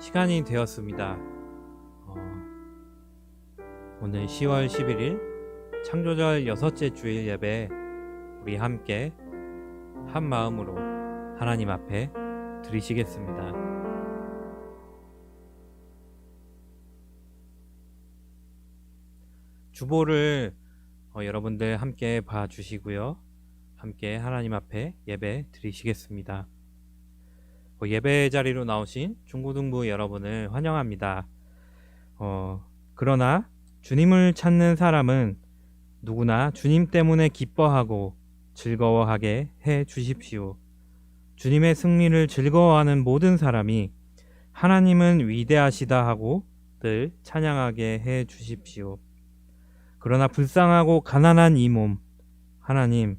시간이 되었습니다. 오늘 10월 11일 창조절 6째 주일 예배 우리 함께 한 마음으로 하나님 앞에 드리시겠습니다. 주보를 여러분들 함께 봐주시고요. 함께 하나님 앞에 예배 드리시겠습니다. 예배 자리로 나오신 중고등부 여러분을 환영합니다. 그러나 주님을 찾는 사람은 누구나 주님 때문에 기뻐하고 즐거워하게 해 주십시오. 주님의 승리를 즐거워하는 모든 사람이 하나님은 위대하시다 하고 늘 찬양하게 해 주십시오. 그러나 불쌍하고 가난한 이 몸, 하나님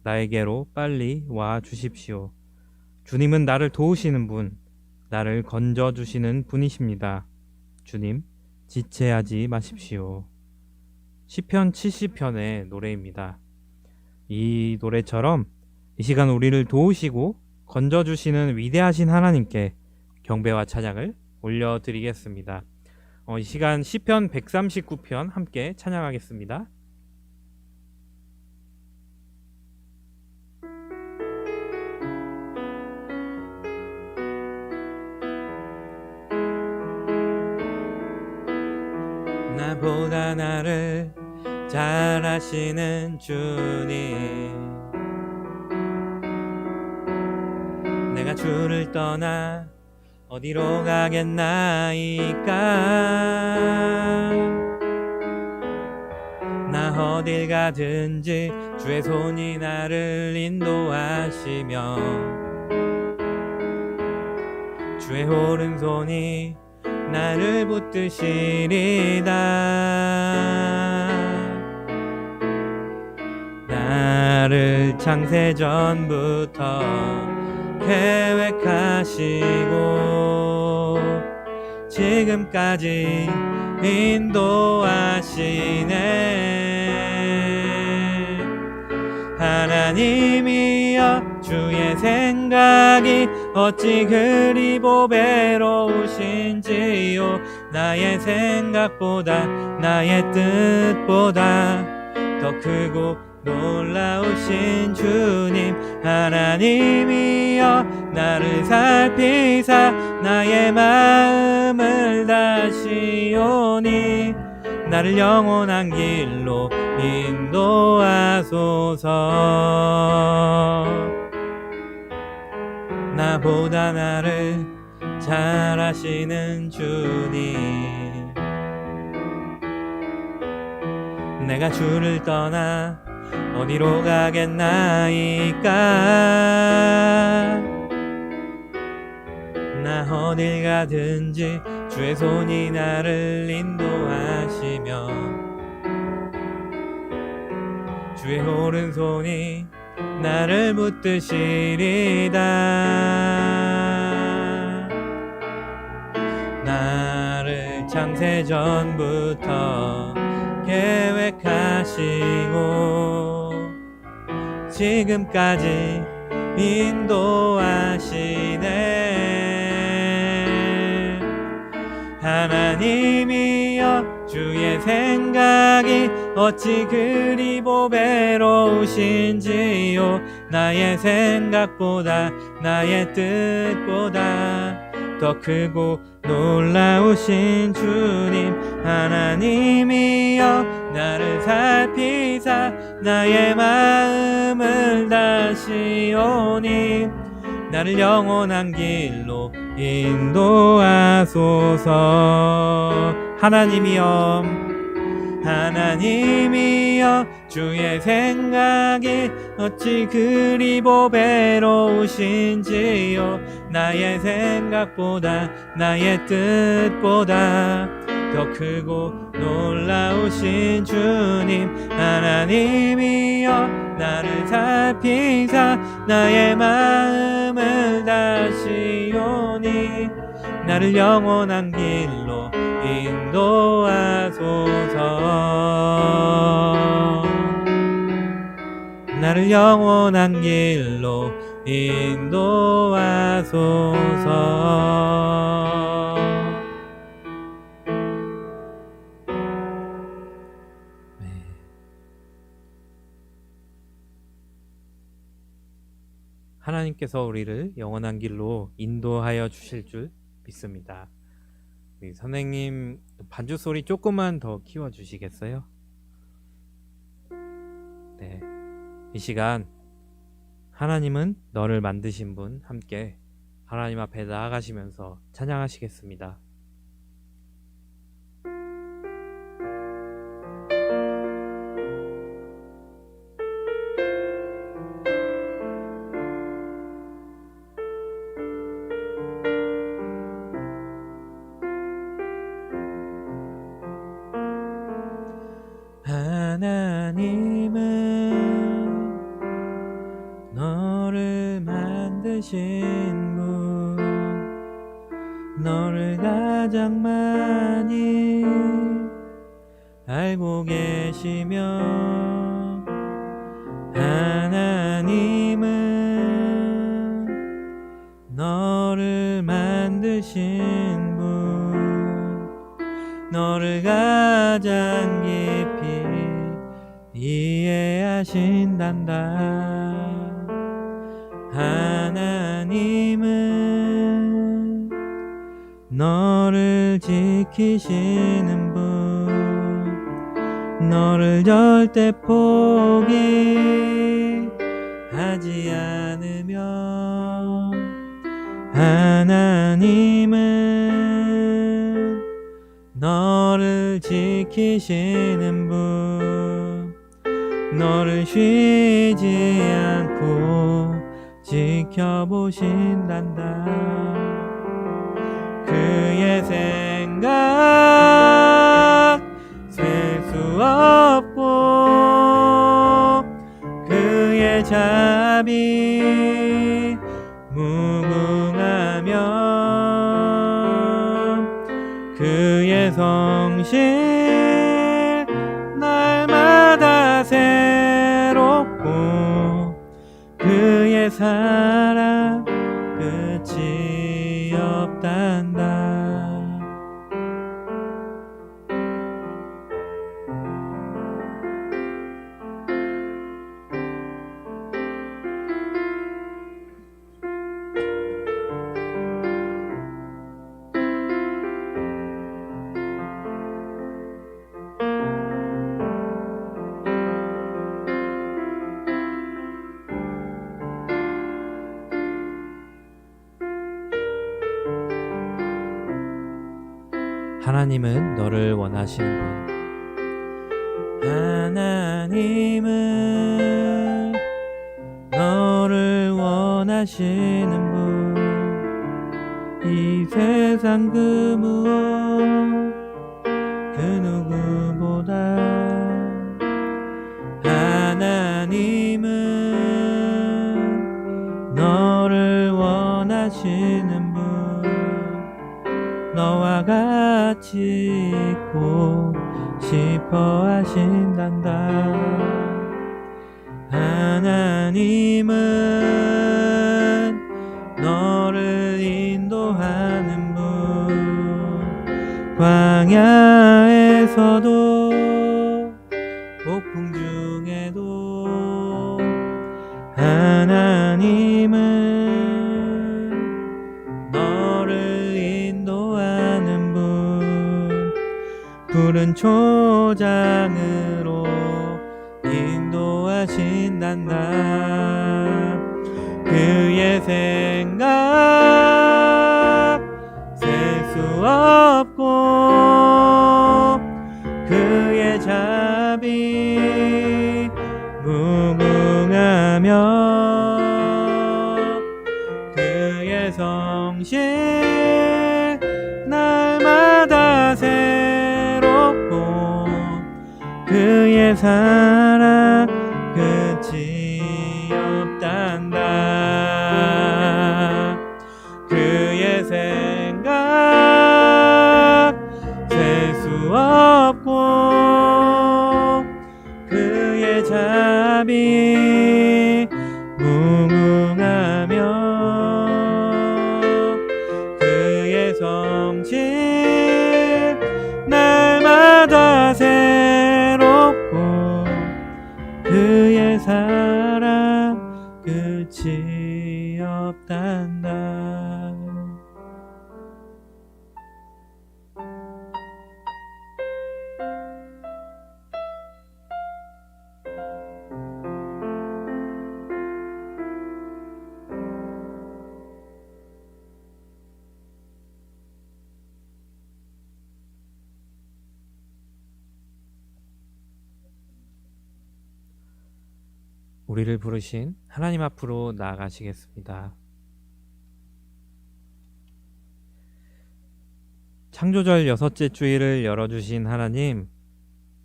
나에게로 빨리 와 주십시오. 주님은 나를 도우시는 분, 나를 건져주시는 분이십니다. 주님, 지체하지 마십시오. 시편 70편의 노래입니다. 이 노래처럼 이 시간 우리를 도우시고 건져주시는 위대하신 하나님께 경배와 찬양을 올려드리겠습니다. 이 시간 시편 139편 함께 찬양하겠습니다. 나보다 나를 잘 아시는 주님, 내가 주를 떠나 어디로 가겠나이까. 나 어딜 가든지 주의 손이 나를 인도하시며 주의 오른손이 나를 붙드시리다. 나를 창세전부터 계획하시고 지금까지 인도하시네. 하나님이여 주의 생각이 어찌 그리 보배로우신지요. 나의 생각보다 나의 뜻보다 더 크고 놀라우신 주님, 하나님이여 나를 살피사 나의 마음을 다시오니 나를 영원한 길로 인도하소서. 나보다 나를 잘 아시는 주님, 내가 주를 떠나 어디로 가겠나이까. 나 어딜 가든지 주의 손이 나를 인도하시며 주의 오른손이 나를 붙드시리다. 나를 창세전부터 계획하시고 지금까지 인도하시네. 하나님이여 주의 생각이 어찌 그리 보배로우신지요. 나의 생각보다 나의 뜻보다 더 크고 놀라우신 주님, 하나님이여 나를 살피사 나의 마음을 다시오니 나를 영원한 길로 인도하소서. 하나님이여 주의 생각이 어찌 그리 보배로우신지요. 나의 생각보다 나의 뜻보다 더 크고 놀라우신 주님, 하나님이여 나를 살피사 나의 마음을 다시오니 나를 영원한 길로 인도하소서. 나를 영원한 길로 인도하소서. 하나님께서 우리를 영원한 길로 인도하여 주실 줄 믿습니다. 우리 선생님 반주 소리 조금만 더 키워 주시겠어요? 네, 이 시간 하나님은 너를 만드신 분 함께 하나님 앞에 나아가시면서 찬양하시겠습니다. 하나님은 너를 만드신 분, 너를 가장 많이 알고 계시며, 하나님은 너를 만드신 분, 너를 가장 깊이 이해하신단다. 하나님은 너를 지키시는 분, 너를 절대 포기하지 않으며, 하나님은 너를 지키시는 분, 너를 쉬지 않고 지켜보신단다. 그의 생각 셀 수 없고, 그의 자비 무궁하며, 그의 성실 날마다 새롭고, 그의 사랑 끝이 없단다. 하나님은 너를 원하시는 분, 하나님은 너를 원하시는 분, 이 세상 그 무엇 그 누구보다 하나님은 너를 원하시는 분, 너와 같이 있고 싶어 하신단다. 하나님은 너를 인도하는 분, 광야에서도 폭풍 중에도 하나님은 너를 인도하는 분, 푸른 초장으로 인도하신단다. 그의 생각 셀 수 없고, 그의 자비 무궁하며, 그의 성실 날마다 새롭고, 그의 사랑 끝이 없단다. 그의 생각 셀 수 없고, 그의 자비 무궁하며, 그의 성실 날마다 새롭고, 우리를 부르신 하나님 앞으로 나아가시겠습니다. 창조절 6째 주일을 열어주신 하나님,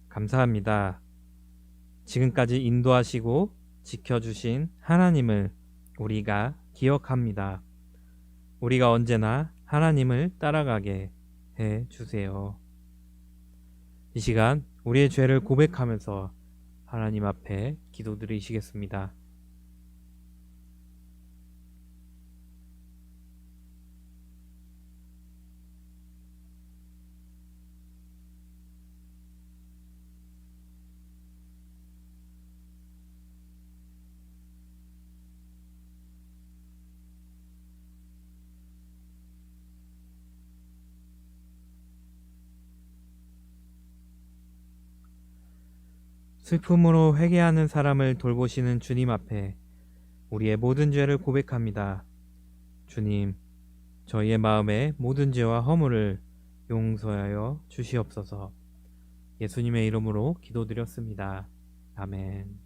감사합니다. 지금까지 인도하시고 지켜주신 하나님을 우리가 기억합니다. 우리가 언제나 하나님을 따라가게 해 주세요. 이 시간 우리의 죄를 고백하면서 하나님 앞에 기도드리시겠습니다. 슬픔으로 회개하는 사람을 돌보시는 주님 앞에 우리의 모든 죄를 고백합니다. 주님, 저희의 마음의 모든 죄와 허물을 용서하여 주시옵소서. 예수님의 이름으로 기도드렸습니다. 아멘.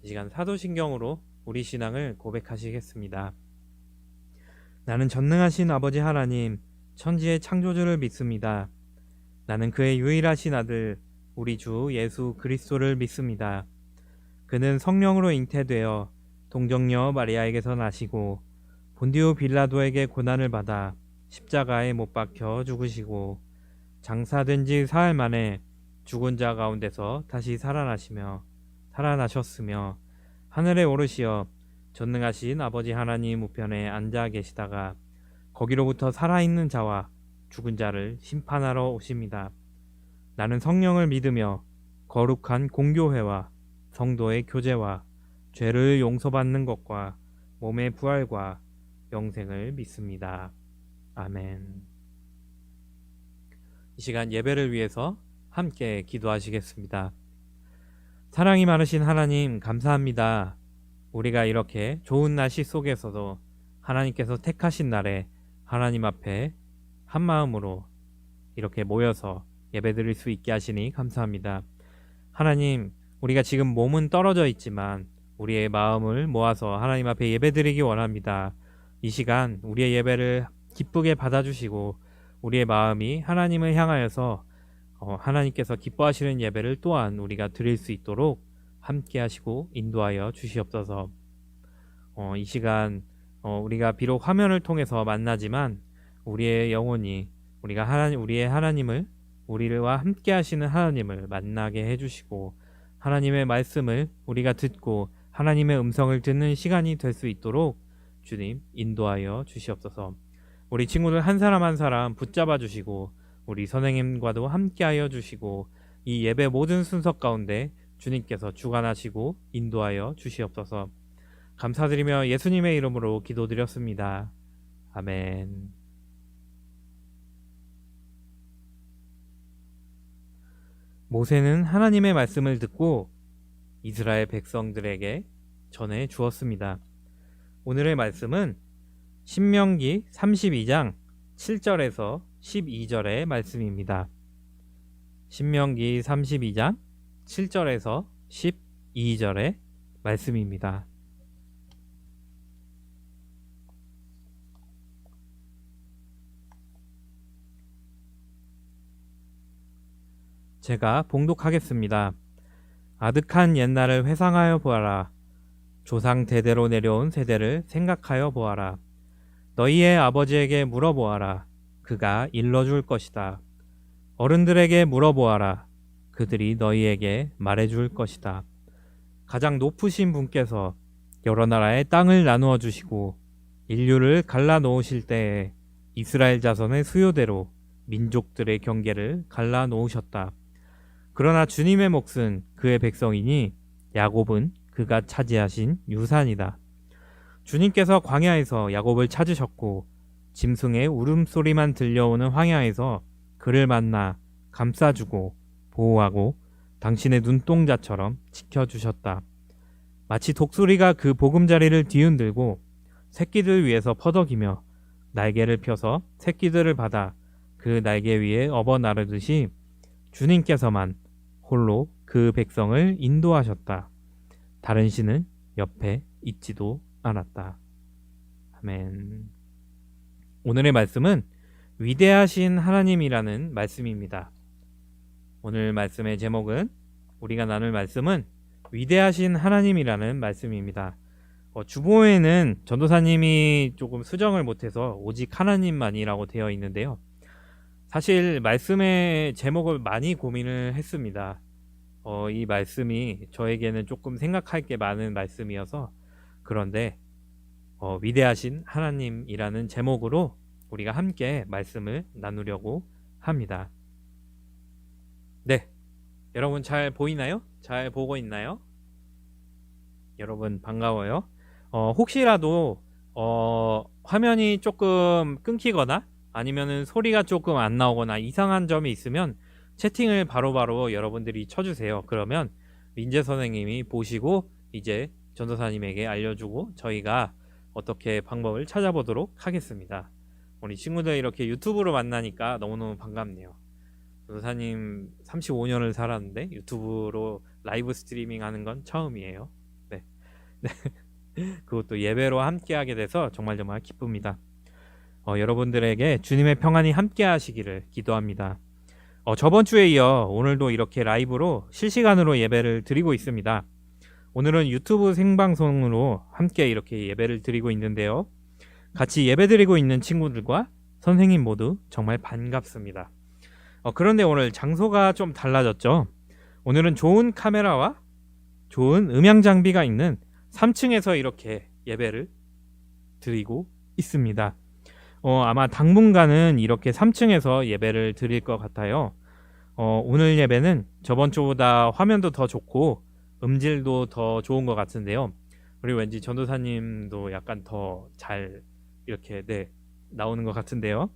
이 시간 사도신경으로 우리 신앙을 고백하시겠습니다. 나는 전능하신 아버지 하나님, 천지의 창조주를 믿습니다. 나는 그의 유일하신 아들 우리 주 예수 그리스도를 믿습니다. 그는 성령으로 잉태되어 동정녀 마리아에게서 나시고 본디오 빌라도에게 고난을 받아 십자가에 못 박혀 죽으시고 장사된 지 사흘 만에 죽은 자 가운데서 다시 살아나셨으며 하늘에 오르시어 전능하신 아버지 하나님 우편에 앉아 계시다가 거기로부터 살아있는 자와 죽은 자를 심판하러 오십니다. 나는 성령을 믿으며 거룩한 공교회와 성도의 교제와 죄를 용서받는 것과 몸의 부활과 영생을 믿습니다. 아멘. 이 시간 예배를 위해서 함께 기도하시겠습니다. 사랑이 많으신 하나님, 감사합니다. 우리가 이렇게 좋은 날씨 속에서도 하나님께서 택하신 날에 하나님 앞에 한 마음으로 이렇게 모여서 예배드릴 수 있게 하시니 감사합니다. 하나님, 우리가 지금 몸은 떨어져 있지만 우리의 마음을 모아서 하나님 앞에 예배드리기 원합니다. 이 시간 우리의 예배를 기쁘게 받아주시고 우리의 마음이 하나님을 향하여서 하나님께서 기뻐하시는 예배를 또한 우리가 드릴 수 있도록 함께 하시고 인도하여 주시옵소서. 이 시간 우리가 비록 화면을 통해서 만나지만 우리의 영혼이 우리의 하나님을 우리와 함께 하시는 하나님을 만나게 해주시고 하나님의 말씀을 우리가 듣고 하나님의 음성을 듣는 시간이 될 수 있도록 주님 인도하여 주시옵소서. 우리 친구들 한 사람 한 사람 붙잡아 주시고 우리 선생님과도 함께 하여 주시고 이 예배 모든 순서 가운데 주님께서 주관하시고 인도하여 주시옵소서. 감사드리며 예수님의 이름으로 기도드렸습니다. 아멘. 모세는 하나님의 말씀을 듣고 이스라엘 백성들에게 전해 주었습니다. 오늘의 말씀은 신명기 32장 7절에서 12절의 말씀입니다. 신명기 32장 7절에서 12절의 말씀입니다. 제가 봉독하겠습니다. 아득한 옛날을 회상하여 보아라. 조상 대대로 내려온 세대를 생각하여 보아라. 너희의 아버지에게 물어보아라. 그가 일러줄 것이다. 어른들에게 물어보아라. 그들이 너희에게 말해줄 것이다. 가장 높으신 분께서 여러 나라의 땅을 나누어 주시고 인류를 갈라 놓으실 때에 이스라엘 자손의 수요대로 민족들의 경계를 갈라 놓으셨다. 그러나 주님의 몫은 그의 백성이니 야곱은 그가 차지하신 유산이다. 주님께서 광야에서 야곱을 찾으셨고 짐승의 울음소리만 들려오는 황야에서 그를 만나 감싸주고 보호하고 당신의 눈동자처럼 지켜주셨다. 마치 독수리가 그 보금자리를 뒤흔들고 새끼들 위에서 퍼덕이며 날개를 펴서 새끼들을 받아 그 날개 위에 업어 나르듯이 주님께서만 홀로 그 백성을 인도하셨다. 다른 신은 옆에 있지도 않았다. 아멘. 오늘의 말씀은 위대하신 하나님이라는 말씀입니다. 오늘 말씀의 제목은, 우리가 나눌 말씀은 위대하신 하나님이라는 말씀입니다. 주보에는 전도사님이 조금 수정을 못해서 오직 하나님만이라고 되어 있는데요. 사실 말씀의 제목을 많이 고민을 했습니다. 이 말씀이 저에게는 조금 생각할 게 많은 말씀이어서, 그런데 위대하신 하나님이라는 제목으로 우리가 함께 말씀을 나누려고 합니다. 네, 여러분 잘 보이나요? 잘 보고 있나요? 여러분 반가워요. 혹시라도 화면이 조금 끊기거나 아니면은 소리가 조금 안 나오거나 이상한 점이 있으면 채팅을 바로바로 여러분들이 쳐주세요. 그러면 민재 선생님이 보시고 이제 전도사님에게 알려주고 저희가 어떻게 방법을 찾아보도록 하겠습니다. 우리 친구들 이렇게 유튜브로 만나니까 너무너무 반갑네요. 전도사님 35년을 살았는데 유튜브로 라이브 스트리밍 하는 건 처음이에요. 네. 그것도 예배로 함께 하게 돼서 정말 기쁩니다. 여러분들에게 주님의 평안이 함께 하시기를 기도합니다. 저번 주에 이어 오늘도 이렇게 라이브로 실시간으로 예배를 드리고 있습니다. 오늘은 유튜브 생방송으로 함께 이렇게 예배를 드리고 있는데요. 같이 예배 드리고 있는 친구들과 선생님 모두 정말 반갑습니다. 그런데 오늘 장소가 좀 달라졌죠. 오늘은 좋은 카메라와 좋은 음향 장비가 있는 3층에서 이렇게 예배를 드리고 있습니다. 아마 당분간은 이렇게 3층에서 예배를 드릴 것 같아요. 오늘 예배는 저번 주보다 화면도 더 좋고 음질도 더 좋은 것 같은데요. 그리고 왠지 전도사님도 약간 더 잘 이렇게 나오는 것 같은데요.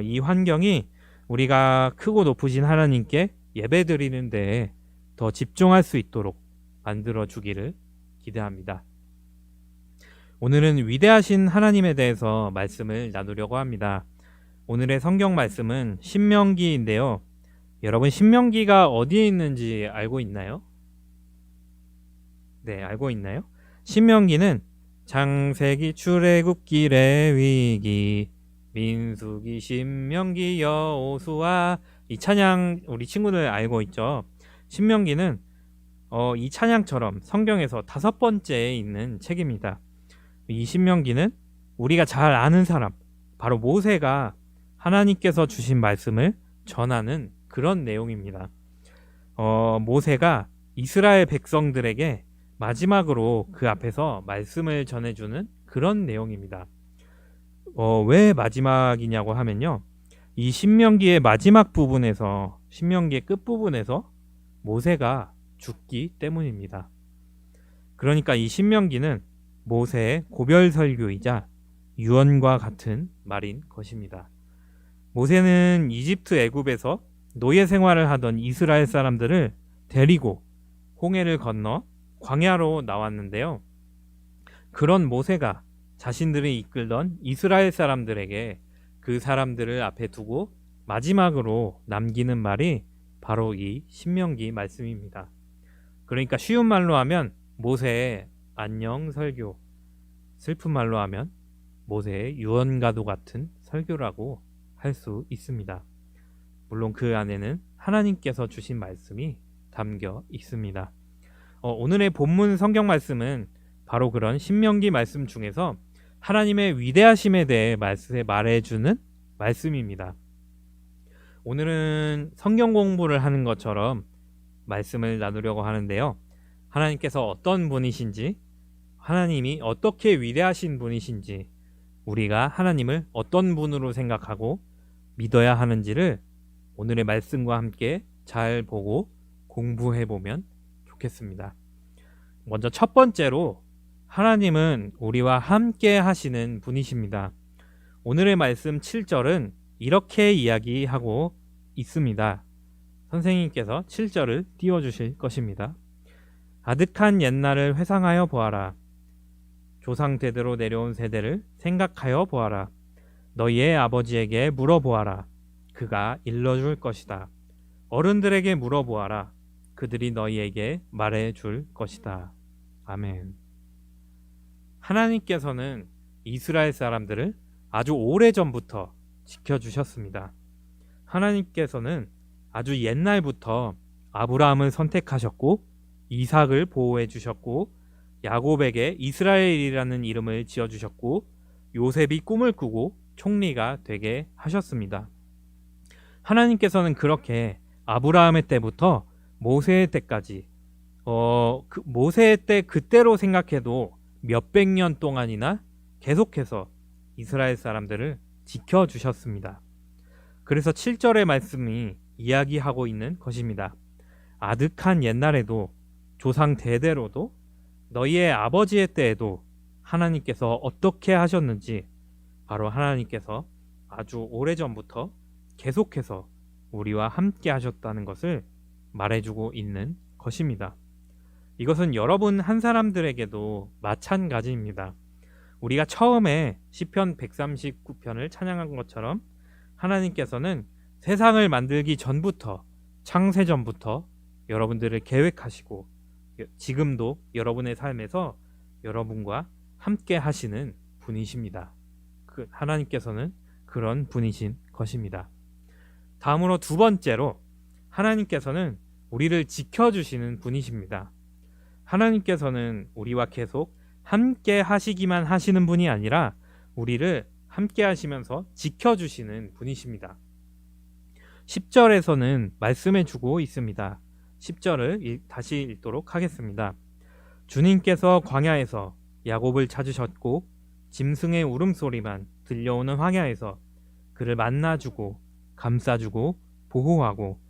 이 환경이 우리가 크고 높으신 하나님께 예배 드리는데 더 집중할 수 있도록 만들어 주기를 기대합니다. 오늘은 위대하신 하나님에 대해서 말씀을 나누려고 합니다. 오늘의 성경 말씀은 신명기인데요. 여러분 신명기가 어디에 있는지 알고 있나요? 네, 알고 있나요? 신명기는 창세기, 출애굽기, 레위기, 민수기, 신명기, 여호수아, 이 찬양 우리 친구들 알고 있죠? 신명기는 이 찬양처럼 성경에서 5번째에 있는 책입니다. 이 신명기는 우리가 잘 아는 사람, 바로 모세가 하나님께서 주신 말씀을 전하는 그런 내용입니다. 모세가 이스라엘 백성들에게 마지막으로 그 앞에서 말씀을 전해주는 그런 내용입니다. 왜 마지막이냐고 하면요, 이 신명기의 마지막 부분에서, 신명기의 끝부분에서 모세가 죽기 때문입니다. 그러니까 이 신명기는 모세의 고별 설교이자 유언과 같은 말인 것입니다. 모세는 이집트 애굽에서 노예 생활을 하던 이스라엘 사람들을 데리고 홍해를 건너 광야로 나왔는데요. 그런 모세가 자신들이 이끌던 이스라엘 사람들에게 그 사람들을 앞에 두고 마지막으로 남기는 말이 바로 이 신명기 말씀입니다. 그러니까 쉬운 말로 하면 모세의 안녕 설교, 슬픈 말로 하면 모세의 유언과도 같은 설교라고 할 수 있습니다. 물론 그 안에는 하나님께서 주신 말씀이 담겨 있습니다. 오늘의 본문 성경 말씀은 바로 그런 신명기 말씀 중에서 하나님의 위대하심에 대해 말해주는 말씀입니다. 오늘은 성경 공부를 하는 것처럼 말씀을 나누려고 하는데요. 하나님께서 어떤 분이신지, 하나님이 어떻게 위대하신 분이신지, 우리가 하나님을 어떤 분으로 생각하고 믿어야 하는지를 오늘의 말씀과 함께 잘 보고 공부해 보면 좋겠습니다. 먼저 첫 번째로 하나님은 우리와 함께 하시는 분이십니다. 오늘의 말씀 7절은 이렇게 이야기하고 있습니다. 선생님께서 7절을 띄워주실 것입니다. 아득한 옛날을 회상하여 보아라. 조상 대대로 내려온 세대를 생각하여 보아라. 너희의 아버지에게 물어보아라. 그가 일러줄 것이다. 어른들에게 물어보아라. 그들이 너희에게 말해줄 것이다. 아멘. 하나님께서는 이스라엘 사람들을 아주 오래전부터 지켜주셨습니다. 하나님께서는 아주 옛날부터 아브라함을 선택하셨고 이삭을 보호해 주셨고 야곱에게 이스라엘이라는 이름을 지어주셨고 요셉이 꿈을 꾸고 총리가 되게 하셨습니다. 하나님께서는 그렇게 아브라함의 때부터 모세의 때까지 모세의 때 그때로 생각해도 몇백 년 동안이나 계속해서 이스라엘 사람들을 지켜주셨습니다. 그래서 7절의 말씀이 이야기하고 있는 것입니다. 아득한 옛날에도 조상 대대로도 너희의 아버지의 때에도 하나님께서 어떻게 하셨는지 바로 하나님께서 아주 오래전부터 계속해서 우리와 함께 하셨다는 것을 말해주고 있는 것입니다. 이것은 여러분 한 사람들에게도 마찬가지입니다. 우리가 처음에 시편 139편을 찬양한 것처럼 하나님께서는 세상을 만들기 전부터 창세전부터 여러분들을 계획하시고 지금도 여러분의 삶에서 여러분과 함께 하시는 분이십니다. 하나님께서는 그런 분이신 것입니다. 다음으로 두 번째로 하나님께서는 우리를 지켜주시는 분이십니다. 하나님께서는 우리와 계속 함께 하시기만 하시는 분이 아니라 우리를 함께 하시면서 지켜주시는 분이십니다. 10절에서는 말씀해 주고 있습니다. 10절을 다시 읽도록 하겠습니다. 주님께서 광야에서 야곱을 찾으셨고 짐승의 울음소리만 들려오는 황야에서 그를 만나주고 감싸주고 보호하고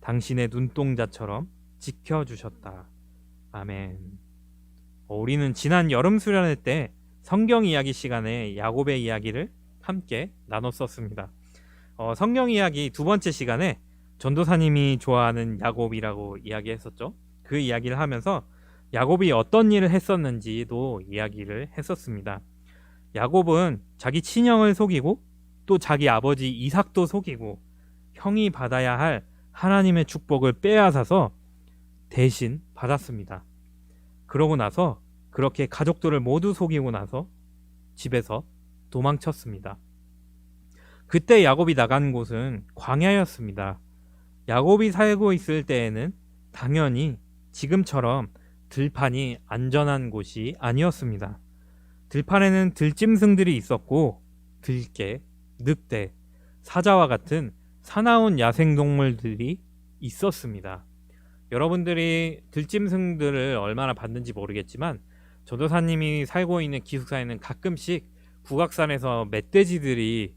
당신의 눈동자처럼 지켜주셨다. 아멘. 우리는 지난 여름 수련회 때 성경 이야기 시간에 야곱의 이야기를 함께 나눴었습니다. 성경 이야기 두 번째 시간에 전도사님이 좋아하는 야곱이라고 이야기했었죠. 그 이야기를 하면서 야곱이 어떤 일을 했었는지도 이야기를 했었습니다. 야곱은 자기 친형을 속이고 또 자기 아버지 이삭도 속이고 형이 받아야 할 하나님의 축복을 빼앗아서 대신 받았습니다. 그러고 나서 그렇게 가족들을 모두 속이고 나서 집에서 도망쳤습니다. 그때 야곱이 나간 곳은 광야였습니다. 야곱이 살고 있을 때에는 당연히 지금처럼 들판이 안전한 곳이 아니었습니다. 들판에는 들짐승들이 있었고 들개, 늑대, 사자와 같은 사나운 야생동물들이 있었습니다. 여러분들이 들짐승들을 얼마나 봤는지 모르겠지만 전도사님이 살고 있는 기숙사에는 가끔씩 북악산에서 멧돼지들이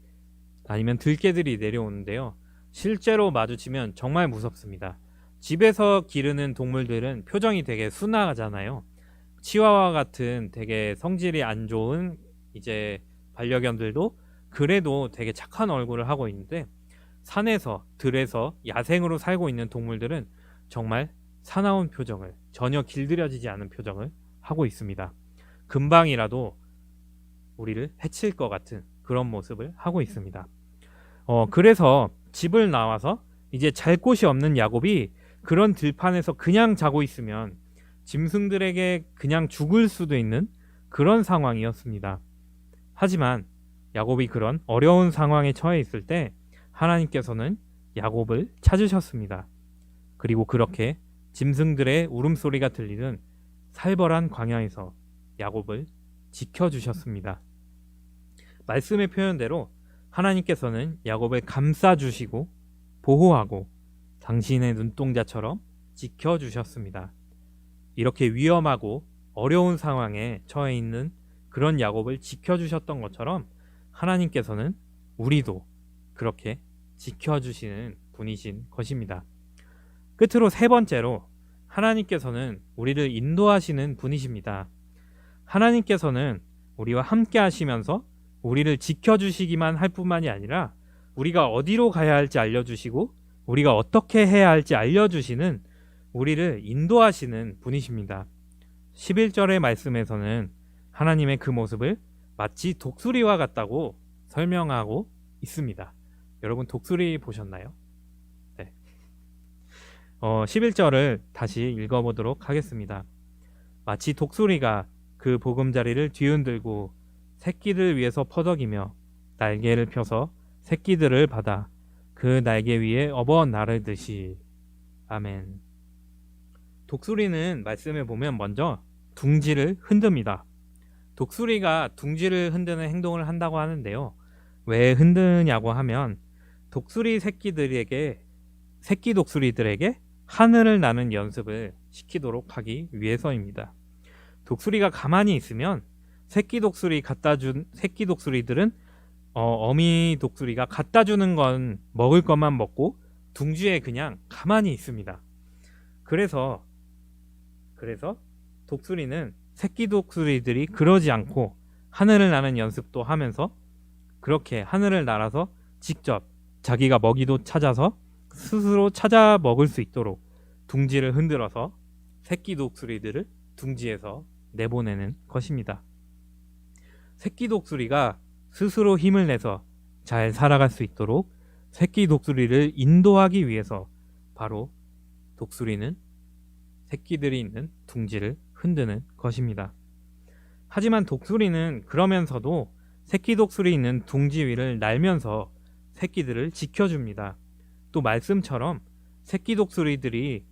아니면 들개들이 내려오는데요. 실제로 마주치면 정말 무섭습니다. 집에서 기르는 동물들은 표정이 되게 순하잖아요. 치와와 같은 되게 성질이 안 좋은 이제 반려견들도 그래도 되게 착한 얼굴을 하고 있는데 산에서 들에서 야생으로 살고 있는 동물들은 정말 사나운 표정을 전혀 길들여지지 않은 표정을 하고 있습니다. 금방이라도 우리를 해칠 것 같은 그런 모습을 하고 있습니다. 그래서 집을 나와서 이제 잘 곳이 없는 야곱이 그런 들판에서 그냥 자고 있으면 짐승들에게 그냥 죽을 수도 있는 그런 상황이었습니다. 하지만 야곱이 그런 어려운 상황에 처해 있을 때 하나님께서는 야곱을 찾으셨습니다. 그리고 그렇게 짐승들의 울음소리가 들리는 살벌한 광야에서 야곱을 지켜주셨습니다. 말씀의 표현대로 하나님께서는 야곱을 감싸주시고 보호하고 당신의 눈동자처럼 지켜주셨습니다. 이렇게 위험하고 어려운 상황에 처해 있는 그런 야곱을 지켜주셨던 것처럼 하나님께서는 우리도 그렇게 지켜주시는 분이신 것입니다. 끝으로 세 번째로 하나님께서는 우리를 인도하시는 분이십니다. 하나님께서는 우리와 함께 하시면서 우리를 지켜주시기만 할 뿐만이 아니라 우리가 어디로 가야 할지 알려주시고 우리가 어떻게 해야 할지 알려주시는 우리를 인도하시는 분이십니다. 11절의 말씀에서는 하나님의 그 모습을 마치 독수리와 같다고 설명하고 있습니다. 여러분 독수리 보셨나요? 네. 11절을 다시 읽어보도록 하겠습니다. 마치 독수리가 그 보금자리를 뒤흔들고 새끼들 위에서 퍼덕이며 날개를 펴서 새끼들을 받아 그 날개 위에 업어 나르듯이. 아멘. 독수리는 말씀에 보면 먼저 둥지를 흔듭니다. 독수리가 둥지를 흔드는 행동을 한다고 하는데요. 왜 흔드냐고 하면 독수리 새끼 독수리들에게 하늘을 나는 연습을 시키도록 하기 위해서입니다. 독수리가 가만히 있으면 새끼 독수리들은 어미 독수리가 갖다 주는 건 먹을 것만 먹고 둥지에 그냥 가만히 있습니다. 그래서 독수리는 새끼 독수리들이 그러지 않고 하늘을 나는 연습도 하면서 그렇게 하늘을 날아서 직접 자기가 먹이도 찾아서 스스로 찾아 먹을 수 있도록 둥지를 흔들어서 새끼 독수리들을 둥지에서 내보내는 것입니다. 새끼 독수리가 스스로 힘을 내서 잘 살아갈 수 있도록 새끼 독수리를 인도하기 위해서 바로 독수리는 새끼들이 있는 둥지를 흔드는 것입니다. 하지만 독수리는 그러면서도 새끼 독수리 있는 둥지 위를 날면서 새끼들을 지켜줍니다. 또 말씀처럼 새끼 독수리들이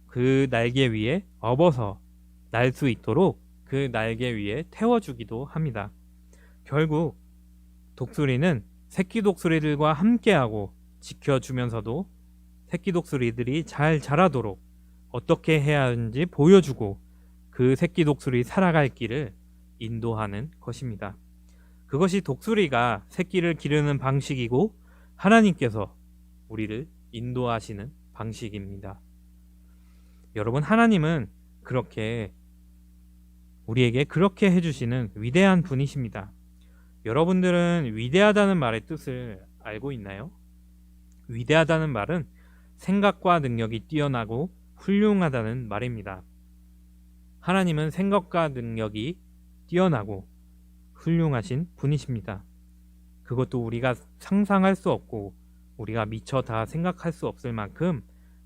그 날개 위에 업어서 날 수 있도록 그 날개 위에 태워주기도 합니다. 결국 독수리는 새끼 독수리들과 함께하고 지켜주면서도 새끼 독수리들이 잘 자라도록 어떻게 해야 하는지 보여주고 그 새끼 독수리 살아갈 길을 인도하는 것입니다. 그것이 독수리가 새끼를 기르는 방식이고 하나님께서 우리를 인도하시는 방식입니다. 여러분, 하나님은 우리에게 그렇게 해주시는 위대한 분이십니다. 여러분들은 위대하다는 말의 뜻을 알고 있나요? 위대하다는 말은 생각과 능력이 뛰어나고 훌륭하다는 말입니다. 하나님은 생각과 능력이 뛰어나고 훌륭하신 분이십니다. 그것도 우리가 상상할 수 없고 우리가 미처 다 생각할 수 없을 만큼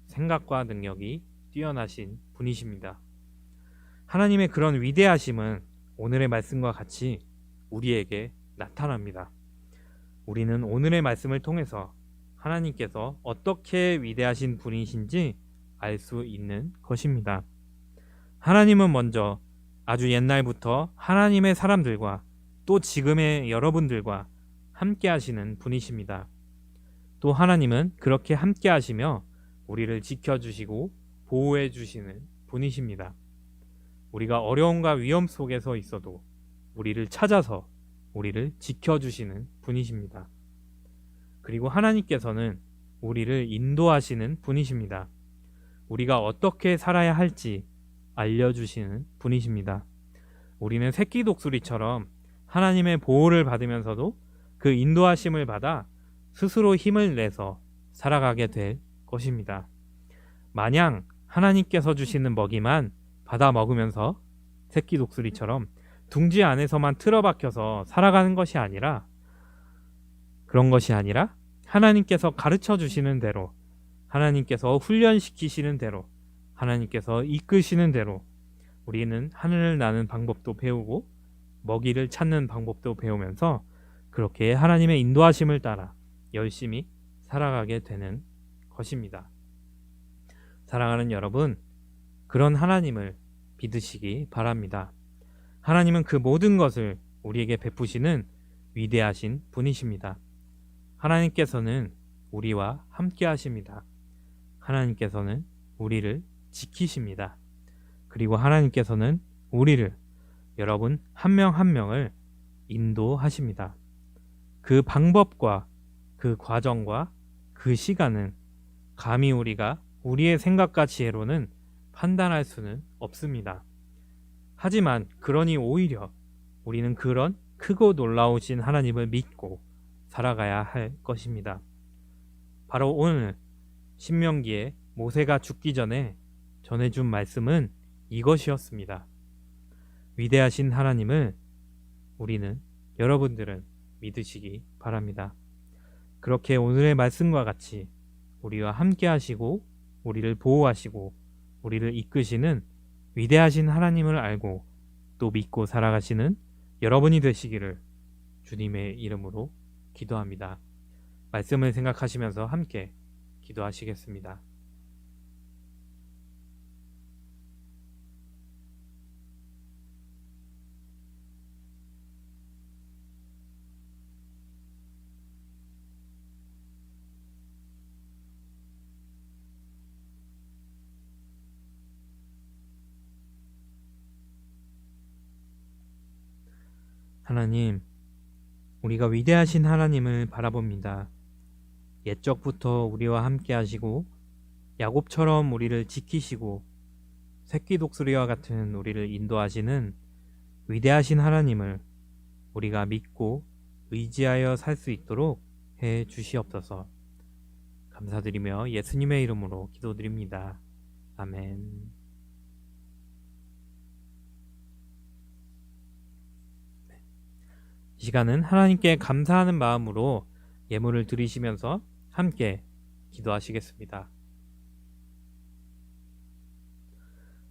생각과 능력이 뛰어나신 분이십니다. 하나님의 그런 위대하심은 오늘의 말씀과 같이 우리에게 나타납니다. 우리는 오늘의 말씀을 통해서 하나님께서 어떻게 위대하신 분이신지 알 수 있는 것입니다. 하나님은 먼저 아주 옛날부터 하나님의 사람들과 또 지금의 여러분들과 함께 하시는 분이십니다. 또 하나님은 그렇게 함께 하시며 우리를 지켜주시고 보호해 주시는 분이십니다. 우리가 어려움과 위험 속에서 있어도 우리를 찾아서 우리를 지켜주시는 분이십니다. 그리고 하나님께서는 우리를 인도하시는 분이십니다. 우리가 어떻게 살아야 할지 알려주시는 분이십니다. 우리는 새끼 독수리처럼 하나님의 보호를 받으면서도 그 인도하심을 받아 스스로 힘을 내서 살아가게 될 것입니다. 마냥 하나님께서 주시는 먹이만 받아 먹으면서 새끼 독수리처럼 둥지 안에서만 틀어박혀서 살아가는 것이 아니라 그런 것이 아니라 하나님께서 가르쳐 주시는 대로, 하나님께서 훈련시키시는 대로, 하나님께서 이끄시는 대로 우리는 하늘을 나는 방법도 배우고 먹이를 찾는 방법도 배우면서 그렇게 하나님의 인도하심을 따라 열심히 살아가게 되는 것입니다. 사랑하는 여러분, 그런 하나님을 믿으시기 바랍니다. 하나님은 그 모든 것을 우리에게 베푸시는 위대하신 분이십니다. 하나님께서는 우리와 함께 하십니다. 하나님께서는 우리를 지키십니다. 그리고 하나님께서는 우리를, 여러분 한 명 한 명을 인도하십니다. 그 방법과 그 과정과 그 시간은 감히 우리가 우리의 생각과 지혜로는 판단할 수는 없습니다. 하지만 그러니 오히려 우리는 그런 크고 놀라우신 하나님을 믿고 살아가야 할 것입니다. 바로 오늘 신명기에 모세가 죽기 전에 전해준 말씀은 이것이었습니다. 위대하신 하나님을 우리는, 여러분들은 믿으시기 바랍니다. 그렇게 오늘의 말씀과 같이 우리와 함께 하시고 우리를 보호하시고 우리를 이끄시는 위대하신 하나님을 알고 또 믿고 살아가시는 여러분이 되시기를 주님의 이름으로 기도합니다. 말씀을 생각하시면서 함께 기도하시겠습니다. 하나님, 우리가 위대하신 하나님을 바라봅니다. 옛적부터 우리와 함께 하시고 야곱처럼 우리를 지키시고 새끼 독수리와 같은 우리를 인도하시는 위대하신 하나님을 우리가 믿고 의지하여 살 수 있도록 해 주시옵소서. 감사드리며 예수님의 이름으로 기도드립니다. 아멘. 이 시간은 하나님께 감사하는 마음으로 예물을 드리시면서 함께 기도하시겠습니다.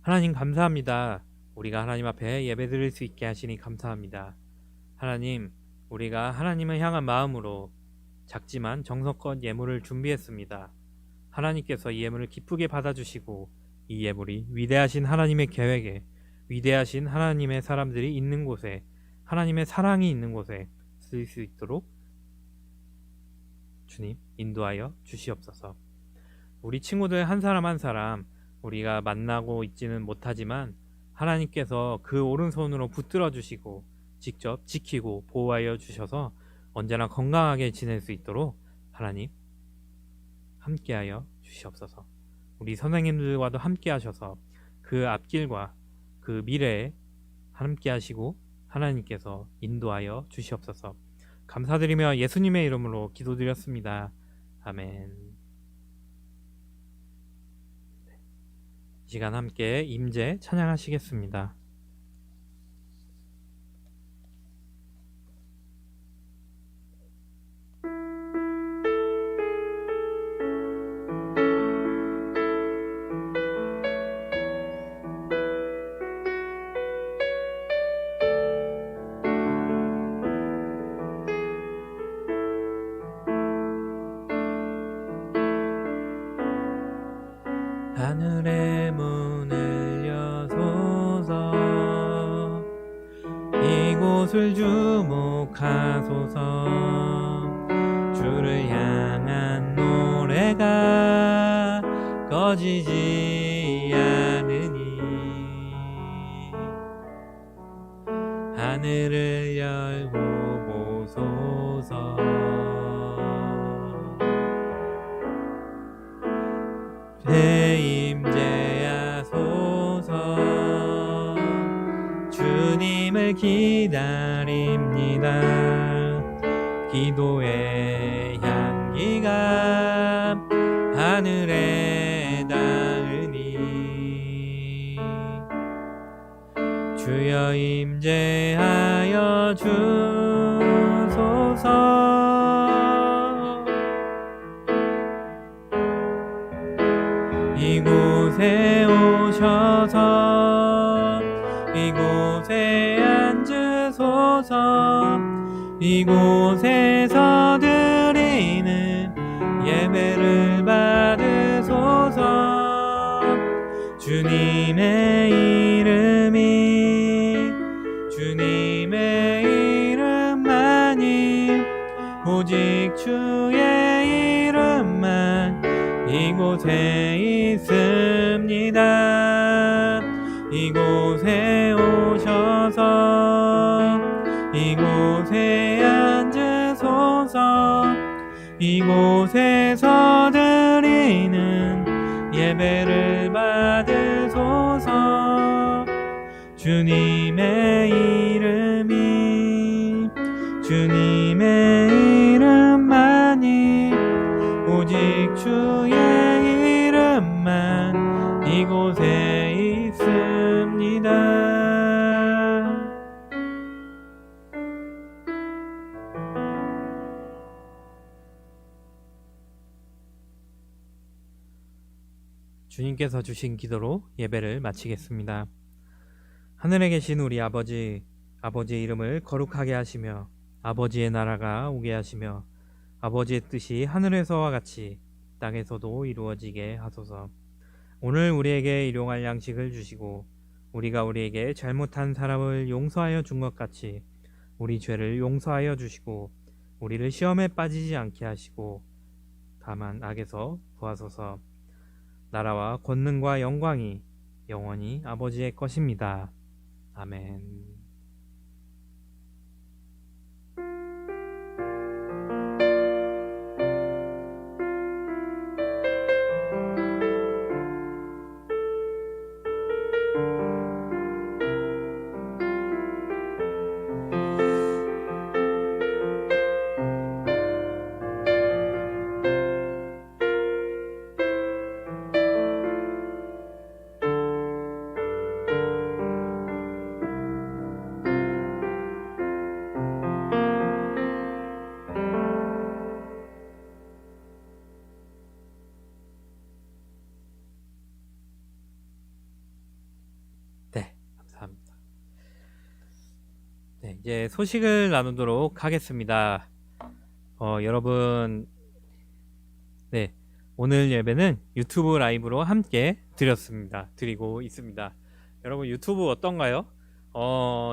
하나님 감사합니다. 우리가 하나님 앞에 예배드릴 수 있게 하시니 감사합니다. 하나님, 우리가 하나님을 향한 마음으로 작지만 정성껏 예물을 준비했습니다. 하나님께서 이 예물을 기쁘게 받아주시고 이 예물이 위대하신 하나님의 계획에, 위대하신 하나님의 사람들이 있는 곳에, 하나님의 사랑이 있는 곳에 쓰일 수 있도록 주님 인도하여 주시옵소서. 우리 친구들 한 사람 한 사람 우리가 만나고 있지는 못하지만 하나님께서 그 오른손으로 붙들어 주시고 직접 지키고 보호하여 주셔서 언제나 건강하게 지낼 수 있도록 하나님 함께하여 주시옵소서. 우리 선생님들과도 함께 하셔서 그 앞길과 그 미래에 함께 하시고 하나님께서 인도하여 주시옵소서. 감사드리며 예수님의 이름으로 기도드렸습니다. 아멘. 이 시간 함께 임재 찬양하시겠습니다. 하늘의 문을 여소서, 이곳을 주목하소서. 주를 향한 노래가 꺼지지 않으니 하늘을 열고 보소서. 임재하소서. 주님을 기다립니다. 기도의 향기가 하늘에 닿으니 주여 임재하여 주소서. 이곳에 오셔서 이곳에 앉으소서. 이곳에서 드리는 예배를 받으소서. 주님의 이름만이 오직 주의 이름만 이곳에 있습니다. 이곳에 오셔서 이곳에 앉으소서. 이곳에서 드리는 예배를 받으소서. 주님의 이름만이 오직 주의 이름만 이곳에 있습니다. 주님께서 주신 기도로 예배를 마치겠습니다. 하늘에 계신 우리 아버지, 아버지의 이름을 거룩하게 하시며 아버지의 나라가 오게 하시며 아버지의 뜻이 하늘에서와 같이 땅에서도 이루어지게 하소서. 오늘 우리에게 일용할 양식을 주시고 우리가 우리에게 잘못한 사람을 용서하여 준 것 같이 우리 죄를 용서하여 주시고 우리를 시험에 빠지지 않게 하시고 다만 악에서 구하소서. 나라와 권능과 영광이 영원히 아버지의 것입니다. 아멘. 네, 감사합니다. 네, 이제 소식을 나누도록 하겠습니다. 여러분, 네, 오늘 예배는 유튜브 라이브로 함께 드리고 있습니다. 여러분 유튜브 어떤가요?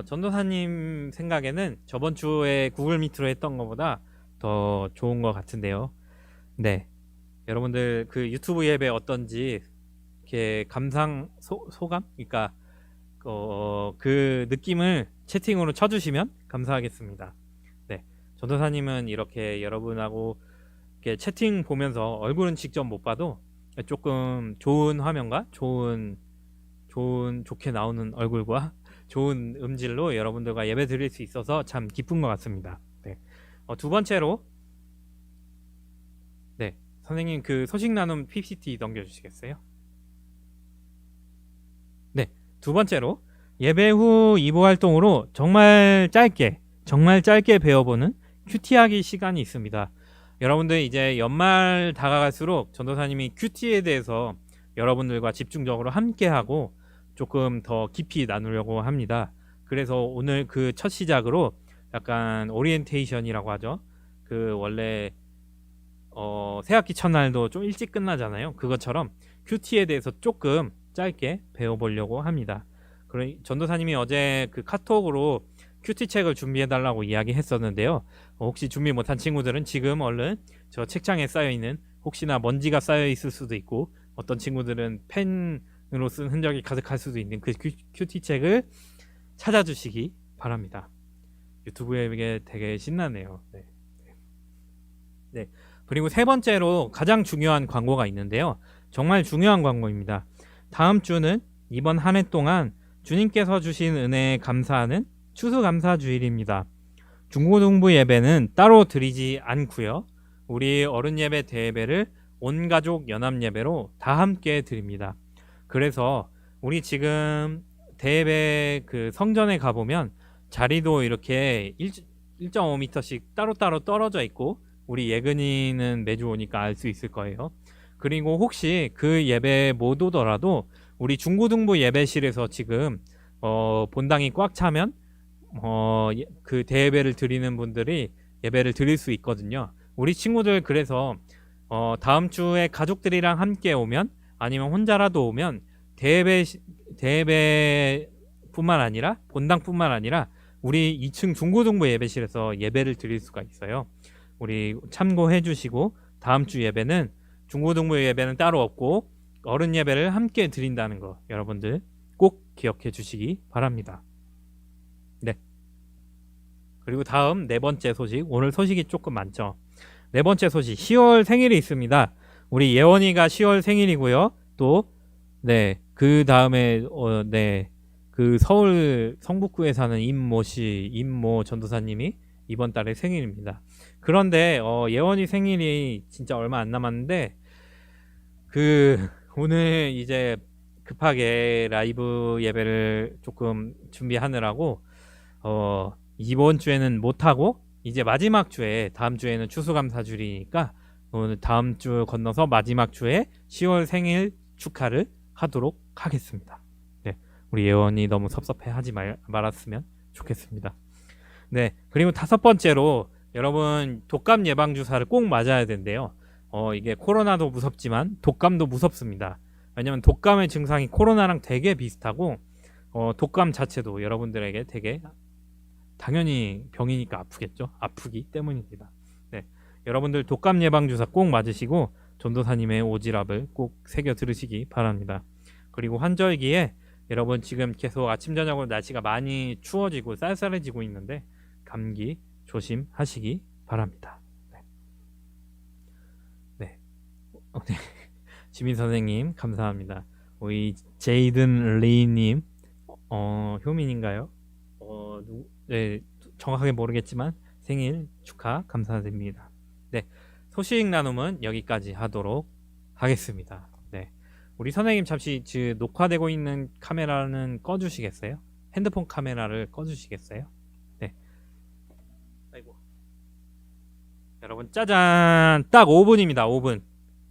전도사님 생각에는 저번 주에 구글 미트로 했던 것보다 더 좋은 것 같은데요. 네, 여러분들 그 유튜브 예배 어떤지 이렇게 소감? 그러니까 그 느낌을 채팅으로 쳐주시면 감사하겠습니다. 네, 전도사님은 이렇게 여러분하고 이렇게 채팅 보면서 얼굴은 직접 못 봐도 조금 좋은 화면과 좋게 나오는 얼굴과 좋은 음질로 여러분들과 예배 드릴 수 있어서 참 기쁜 것 같습니다. 네. 두 번째로, 네, 선생님 그 소식 나눔 PPT 넘겨주시겠어요? 네, 두 번째로 예배 후 2부 활동으로 정말 짧게 배워보는 큐티하기 시간이 있습니다. 여러분들 이제 연말 다가갈수록 전도사님이 큐티에 대해서 여러분들과 집중적으로 함께하고 조금 더 깊이 나누려고 합니다. 그래서 오늘 그 첫 시작으로 약간 오리엔테이션이라고 하죠. 그 원래 새학기 첫날도 좀 일찍 끝나잖아요. 그것처럼 큐티에 대해서 조금 짧게 배워보려고 합니다. 전도사님이 어제 그 카톡으로 큐티 책을 준비해달라고 이야기했었는데요. 혹시 준비 못한 친구들은 지금 얼른 저 책장에 쌓여있는, 혹시나 먼지가 쌓여있을 수도 있고 어떤 친구들은 펜으로 쓴 흔적이 가득할 수도 있는 그 큐티 책을 찾아주시기 바랍니다. 유튜브에 되게 신나네요. 네. 네. 그리고 세 번째로 가장 중요한 광고가 있는데요. 정말 중요한 광고입니다. 다음 주는 이번 한 해 동안 주님께서 주신 은혜에 감사하는 추수감사주일입니다. 중고등부 예배는 따로 드리지 않고요. 우리 어른 예배 대예배를 온가족 연합 예배로 다 함께 드립니다. 그래서 우리 지금 대예배 그 성전에 가보면 자리도 이렇게 1.5m씩 따로따로 떨어져 있고 우리 예근이는 매주 오니까 알 수 있을 거예요. 그리고 혹시 그 예배 못 오더라도 우리 중고등부 예배실에서 지금 본당이 꽉 차면 그 대예배를 드리는 분들이 예배를 드릴 수 있거든요. 우리 친구들 그래서 다음 주에 가족들이랑 함께 오면 아니면 혼자라도 오면 대예배뿐만 아니라 본당뿐만 아니라 우리 2층 중고등부 예배실에서 예배를 드릴 수가 있어요. 우리 참고해 주시고 다음 주 예배는 중고등부 예배는 따로 없고 어른 예배를 함께 드린다는 거 여러분들 꼭 기억해 주시기 바랍니다. 네. 그리고 다음 네 번째 소식, 오늘 소식이 조금 많죠. 네 번째 소식, 10월 생일이 있습니다. 우리 예원이가 10월 생일이고요. 또 네, 그 다음에 네, 그 서울 성북구에 사는 임모 전도사님이 이번 달에 생일입니다. 그런데 예원이 생일이 진짜 얼마 안 남았는데 오늘 이제 급하게 라이브 예배를 조금 준비하느라고 이번 주에는 못하고 이제 마지막 주에, 다음 주에는 추수감사주일이니까 오늘 다음 주 건너서 마지막 주에 10월 생일 축하를 하도록 하겠습니다. 네, 우리 예원이 너무 섭섭해하지 말았으면 좋겠습니다. 네, 그리고 5번째로 여러분 독감 예방 주사를 꼭 맞아야 된대요. 이게 코로나도 무섭지만 독감도 무섭습니다. 왜냐면 독감의 증상이 코로나랑 되게 비슷하고 독감 자체도 여러분들에게 되게 당연히 병이니까 아프겠죠. 아프기 때문입니다. 네, 여러분들 독감 예방 주사 꼭 맞으시고 전도사님의 오지랖을 꼭 새겨 들으시기 바랍니다. 그리고 환절기에 여러분 지금 계속 아침 저녁으로 날씨가 많이 추워지고 쌀쌀해지고 있는데 감기 조심하시기 바랍니다. 네. 네. 네. 지민 선생님 감사합니다. 우리 제이든 리님 효민인가요? 네, 정확하게 모르겠지만 생일 축하 감사드립니다. 네, 소식 나눔은 여기까지 하도록 하겠습니다. 네, 우리 선생님 잠시 녹화되고 있는 카메라는 꺼주시겠어요? 핸드폰 카메라를 꺼주시겠어요? 네. 아이고. 여러분 짜잔, 딱 5분입니다. 5분.